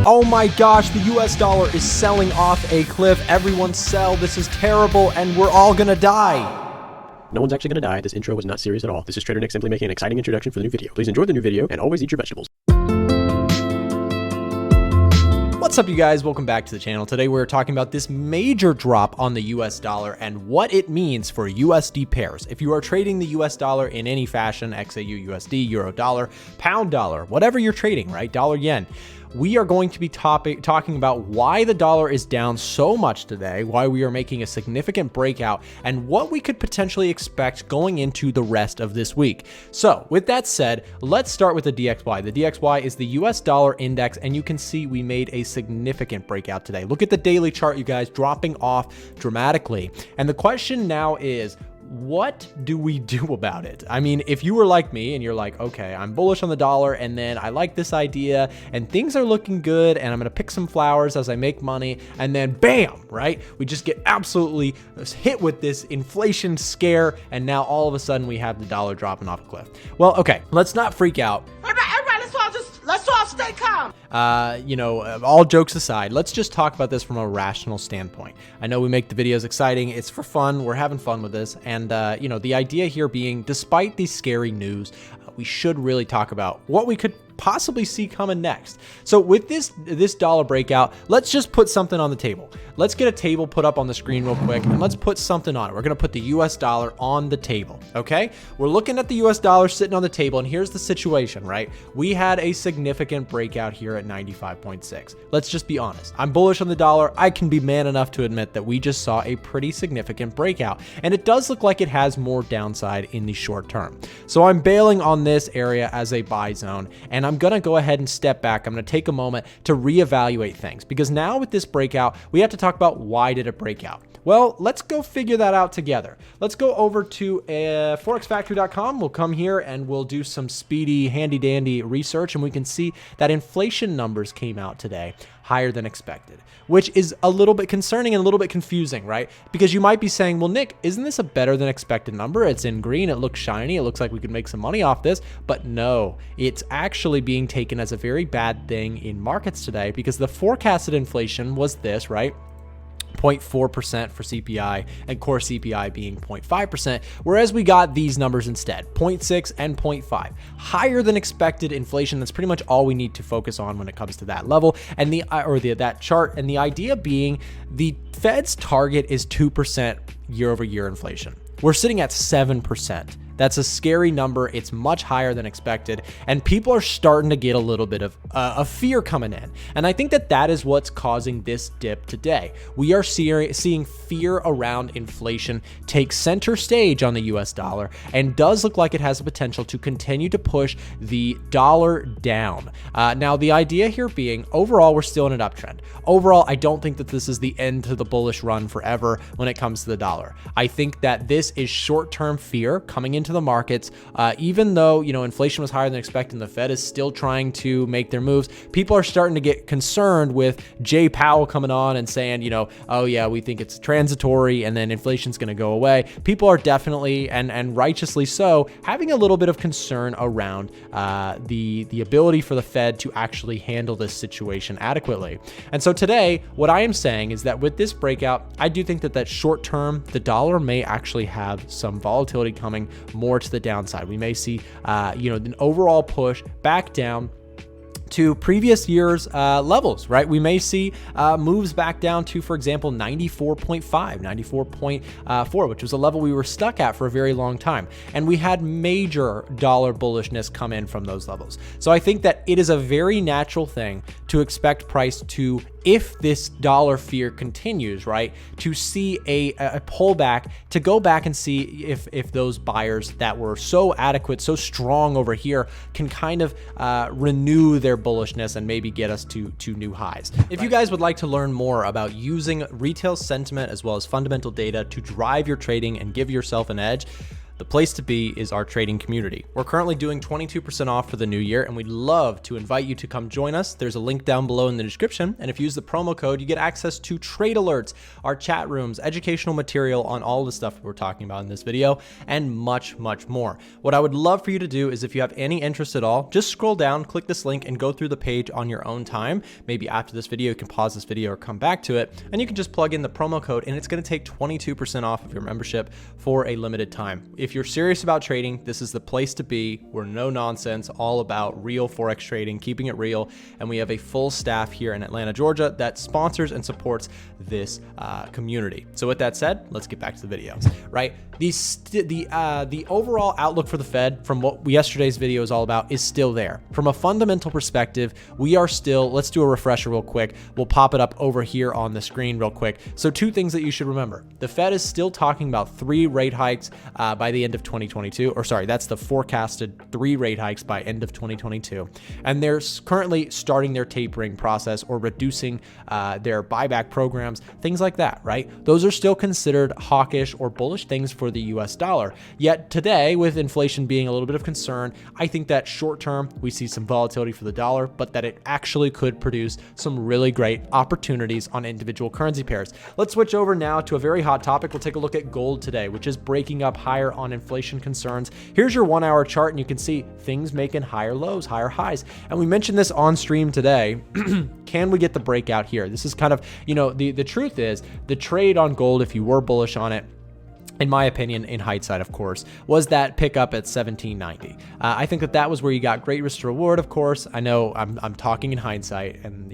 Oh my gosh, the US dollar is selling off a cliff. Everyone sell. This is terrible and we're all gonna die. No one's actually going to die. This intro was not serious at all. This is Trader Nick simply making an exciting introduction for the new video. Please enjoy the new video and always eat your vegetables. What's up, you guys? Welcome back to the channel. Today we're talking about this major drop on the US dollar and what it means for USD pairs. If you are trading the US dollar in any fashion, XAU, USD, Euro dollar, pound dollar, whatever you're trading, right? Dollar yen. We are going to be talking about why the dollar is down so much today, why we are making a significant breakout, and what we could potentially expect going into the rest of this week. So with that said, let's start with the DXY. The DXY is the US dollar index, and you can see we made a significant breakout today. Look at the daily chart, you guys, dropping off dramatically. And the question now is, what do we do about it? I mean, if you were like me and you're like, okay, I'm bullish on the dollar and then I like this idea and things are looking good and I'm gonna pick some flowers as I make money, and then bam, right? We just get absolutely hit with this inflation scare and now all of a sudden we have the dollar dropping off a cliff. Well, okay, let's not freak out. Let's all stay calm. All jokes aside, let's just talk about this from a rational standpoint. I know we make the videos exciting. It's for fun. We're having fun with this. And, the idea here being, despite these scary news, we should really talk about what we could possibly see coming next. So with this dollar breakout, let's just put something on the table. Let's get a table put up on the screen real quick and let's put something on it. We're going to put the US dollar on the table. Okay. We're looking at the US dollar sitting on the table, and here's the situation, right? We had a significant breakout here at 95.6. Let's just be honest. I'm bullish on the dollar. I can be man enough to admit that we just saw a pretty significant breakout, and it does look like it has more downside in the short term. So I'm bailing on this area as a buy zone, and I'm going to go ahead and step back. I'm going to take a moment to reevaluate things, because now with this breakout, we have to talk about why did it break out. Well, let's go figure that out together. Let's go over to forexfactory.com. We'll come here and we'll do some speedy, handy dandy research, and we can see that inflation numbers came out today higher than expected, which is a little bit concerning and a little bit confusing, right? Because you might be saying, well, Nick, isn't this a better than expected number? It's in green. It looks shiny. It looks like we could make some money off this. But no, it's actually being taken as a very bad thing in markets today, because the forecasted inflation was this, right? 0.4% for CPI and core CPI being 0.5%, whereas we got these numbers instead, 0.6 and 0.5. Higher than expected inflation. That's pretty much all we need to focus on when it comes to that level and that chart. And the idea being the Fed's target is 2% year over year inflation. We're sitting at 7%. That's a scary number. It's much higher than expected, and people are starting to get a little bit of fear coming in. And I think that is what's causing this dip today. We are seeing fear around inflation take center stage on the US dollar, and does look like it has the potential to continue to push the dollar down. Now, the idea here being, overall, we're still in an uptrend. Overall, I don't think that this is the end to the bullish run forever when it comes to the dollar. I think that this is short-term fear coming into the markets. Even though, inflation was higher than expected and the Fed is still trying to make their moves, people are starting to get concerned with Jay Powell coming on and saying, oh yeah, we think it's transitory and then inflation's going to go away. People are definitely, and righteously so, having a little bit of concern around the ability for the Fed to actually handle this situation adequately. And so today, what I am saying is that with this breakout, I do think that short term, the dollar may actually have some volatility coming more to the downside. We may see, an overall push back down to previous year's levels, right? We may see moves back down to, for example, 94.5, 94.4, which was a level we were stuck at for a very long time. And we had major dollar bullishness come in from those levels. So I think that it is a very natural thing to expect price to, if this dollar fear continues, right, to see a pullback, to go back and see if those buyers that were so adequate, so strong over here can kind of renew their bullishness and maybe get us to new highs. If you guys would like to learn more about using retail sentiment as well as fundamental data to drive your trading and give yourself an edge, the place to be is our trading community. We're currently doing 22% off for the new year, and we'd love to invite you to come join us. There's a link down below in the description, and if you use the promo code, you get access to trade alerts, our chat rooms, educational material on all the stuff we're talking about in this video, and much, much more. What I would love for you to do is, if you have any interest at all, just scroll down, click this link, and go through the page on your own time. Maybe after this video, you can pause this video or come back to it, and you can just plug in the promo code, and it's going to take 22% off of your membership for a limited time. If you're serious about trading, this is the place to be. We're no nonsense, all about real forex trading, keeping it real, and we have a full staff here in Atlanta, Georgia that sponsors and supports this community. So with that said, let's get back to the video. Right, the overall outlook for the Fed from what yesterday's video is all about is still there. From a fundamental perspective, we are still, let's do a refresher real quick. We'll pop it up over here on the screen real quick. So two things that you should remember. The Fed is still talking about 3 rate hikes by the end of 2022, or sorry, that's the forecasted 3 rate hikes by end of 2022. And they're currently starting their tapering process or reducing their buyback programs, things like that, right? Those are still considered hawkish or bullish things for the US dollar. Yet today, with inflation being a little bit of concern, I think that short term, we see some volatility for the dollar, but that it actually could produce some really great opportunities on individual currency pairs. Let's switch over now to a very hot topic. We'll take a look at gold today, which is breaking up higher on inflation concerns. Here's your 1-hour chart, and you can see things making higher lows, higher highs. And we mentioned this on stream today. Can we get the breakout here? This is kind of, the truth is the trade on gold, if you were bullish on it, in my opinion, in hindsight, of course, was that pickup at 1790. I think that was where you got great risk to reward. Of course, I know I'm talking in hindsight, and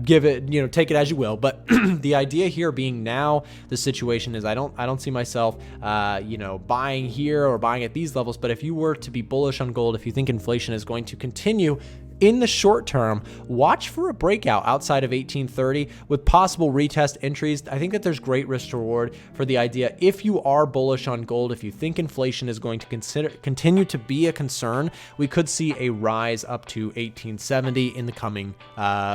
give it, take it as you will. But the idea here being now the situation is I don't see myself, buying here or buying at these levels. But if you were to be bullish on gold, if you think inflation is going to continue in the short term, watch for a breakout outside of 1830 with possible retest entries. I think that there's great risk to reward for the idea. If you are bullish on gold, if you think inflation is going to continue to be a concern, we could see a rise up to 1870 in the coming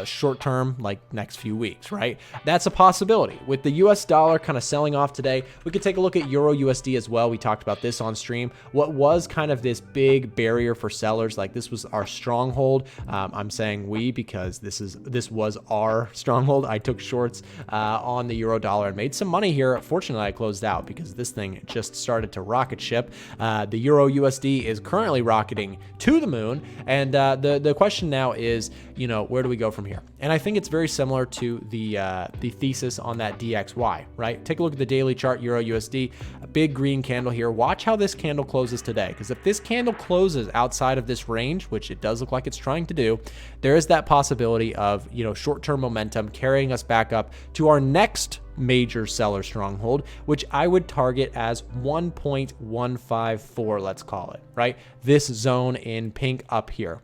short term, like next few weeks, right? That's a possibility. With the US dollar kind of selling off today, we could take a look at Euro USD as well. We talked about this on stream. What was kind of this big barrier for sellers, like this was our stronghold. I'm saying we because this was our stronghold. I took shorts on the euro dollar and made some money here. Fortunately, I closed out because this thing just started to rocket ship. The euro USD is currently rocketing to the moon, and the question now is, where do we go from here? And I think it's very similar to the thesis on that DXY, right? Take a look at the daily chart, euro USD, a big green candle here. Watch how this candle closes today, because if this candle closes outside of this range, which it does look like it's trying to do, there is that possibility of short-term momentum carrying us back up to our next major seller stronghold, which I would target as 1.154, let's call it, right? This zone in pink up here.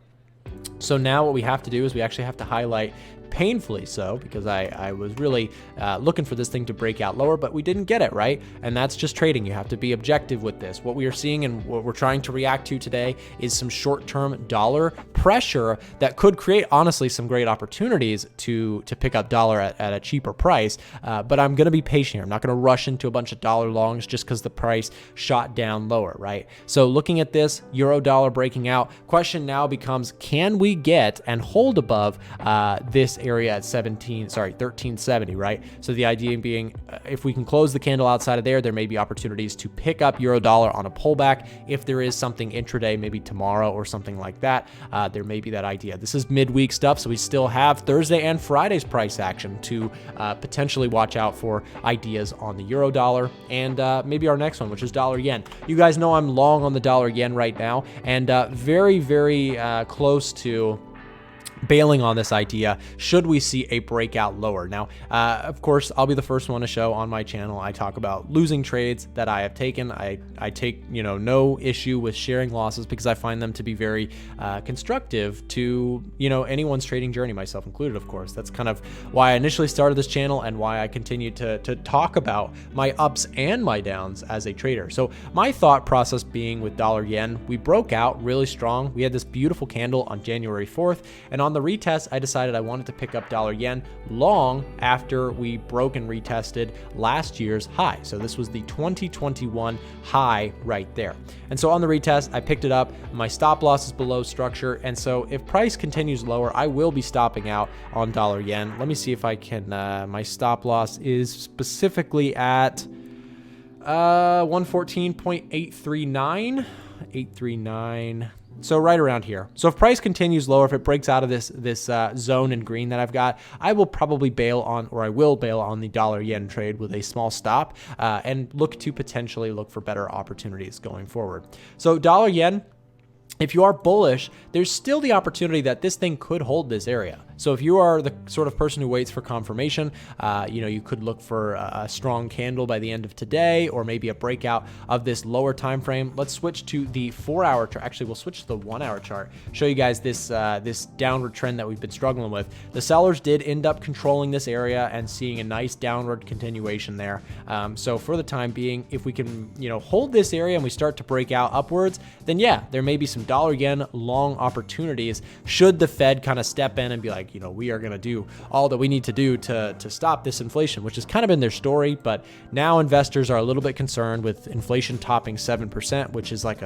So now what we have to do is we actually have to highlight, painfully so, because I was really looking for this thing to break out lower, but we didn't get it, right? And that's just trading. You have to be objective with this. What we are seeing and what we're trying to react to today is some short-term dollar pressure that could create, honestly, some great opportunities to pick up dollar at a cheaper price. But I'm going to be patient here. I'm not going to rush into a bunch of dollar longs just because the price shot down lower, right? So looking at this, euro dollar breaking out, question now becomes, can we get and hold above this area at 1370, right? So the idea being, if we can close the candle outside of there, there may be opportunities to pick up euro dollar on a pullback. If there is something intraday, maybe tomorrow or something like that, there may be that idea. This is midweek stuff, so we still have Thursday and Friday's price action to potentially watch out for ideas on the euro dollar and maybe our next one, which is dollar yen. You guys know I'm long on the dollar yen right now, and very, very close to bailing on this idea should we see a breakout lower. Now, of course, I'll be the first one to show on my channel. I talk about losing trades that I have taken. I take no issue with sharing losses because I find them to be very constructive to anyone's trading journey, myself included, of course. That's kind of why I initially started this channel and why I continue to talk about my ups and my downs as a trader. So my thought process being with dollar yen, we broke out really strong. We had this beautiful candle on January 4th, and on on the retest, I decided I wanted to pick up dollar yen long after we broke and retested last year's high. So this was the 2021 high right there. And so on the retest, I picked it up. My stop loss is below structure. And so if price continues lower, I will be stopping out on dollar yen. Let me see if I can, my stop loss is specifically at 114.839. So right around here. So if price continues lower, if it breaks out of this zone in green that I've got, I will probably bail on, or I will bail on the dollar yen trade with a small stop and look to potentially look for better opportunities going forward. So dollar yen, if you are bullish, there's still the opportunity that this thing could hold this area. So if you are the sort of person who waits for confirmation, you could look for a strong candle by the end of today, or maybe a breakout of this lower time frame. Let's switch to the 4-hour chart. Actually, we'll switch to the 1-hour chart. Show you guys this this downward trend that we've been struggling with. The sellers did end up controlling this area and seeing a nice downward continuation there. So for the time being, if we can hold this area and we start to break out upwards, then yeah, there may be some dollar yen long opportunities should the Fed kind of step in and be like, we are going to do all that we need to do to stop this inflation, which has kind of been their story. But now investors are a little bit concerned with inflation topping 7%, which is like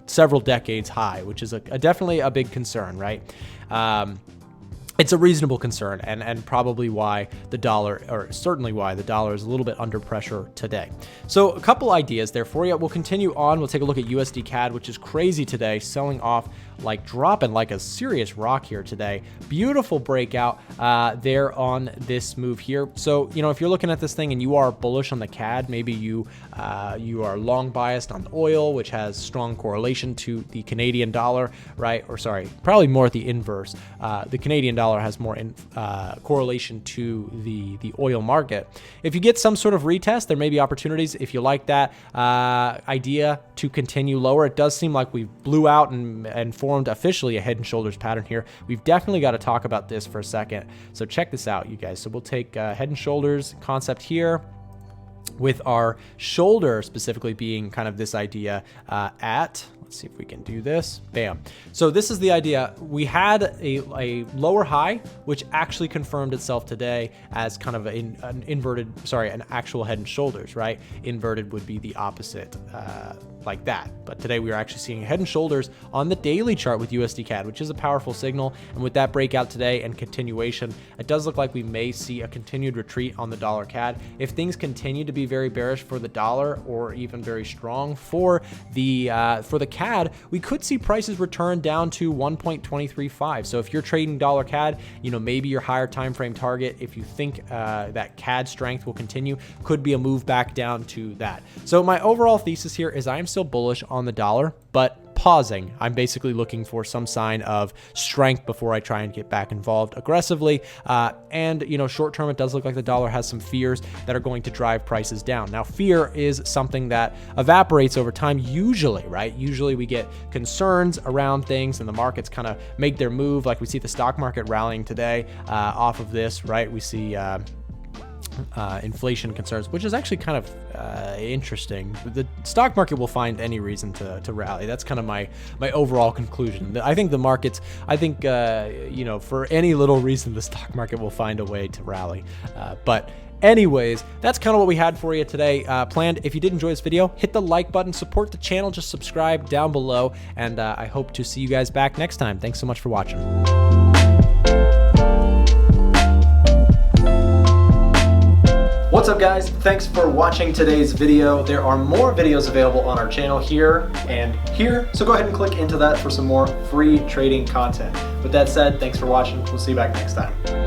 several decades high, which is definitely a big concern, right? It's a reasonable concern, and probably why the dollar, or certainly why the dollar is a little bit under pressure today. So a couple ideas there for you. We'll continue on. We'll take a look at USD CAD, which is crazy today, selling off, like dropping like a serious rock here today. Beautiful breakout there on this move here. So, if you're looking at this thing and you are bullish on the CAD, maybe you are long biased on oil, which has strong correlation to the Canadian dollar, right? Or sorry, probably more the inverse. The Canadian dollar has more correlation to the oil market. If you get some sort of retest, there may be opportunities. If you like that idea to continue lower, it does seem like we blew out and formed officially a head and shoulders pattern here. We've definitely got to talk about this for a second. So check this out, you guys. So we'll take head and shoulders concept here, with our shoulder specifically being kind of this idea let's see if we can do this. Bam. So this is the idea. We had a lower high, which actually confirmed itself today as kind of an actual head and shoulders, right? Inverted would be the opposite, like that. But today we are actually seeing head and shoulders on the daily chart with USD CAD, which is a powerful signal. And with that breakout today and continuation, it does look like we may see a continued retreat on the dollar CAD. If things continue to be very bearish for the dollar, or even very strong for the CAD, we could see prices return down to 1.235. So if you're trading dollar CAD, maybe your higher time frame target, if you think that CAD strength will continue, could be a move back down to that. So my overall thesis here is I am still bullish on the dollar, but pausing. I'm basically looking for some sign of strength before I try and get back involved aggressively. And short term, it does look like the dollar has some fears that are going to drive prices down. Now, fear is something that evaporates over time, usually, right? Usually we get concerns around things and the markets kind of make their move. Like we see the stock market rallying today off of this, right? We see inflation concerns, which is actually kind of interesting. The stock market will find any reason to rally. That's kind of my overall conclusion. I think the markets, for any little reason, the stock market will find a way to rally. But anyways, that's kind of what we had for you today planned. If you did enjoy this video, hit the like button, support the channel, just subscribe down below, and I hope to see you guys back next time. Thanks so much for watching. What's up, guys? Thanks for watching today's video. There are more videos available on our channel here and here, so go ahead and click into that for some more free trading content. With that said, thanks for watching. We'll see you back next time.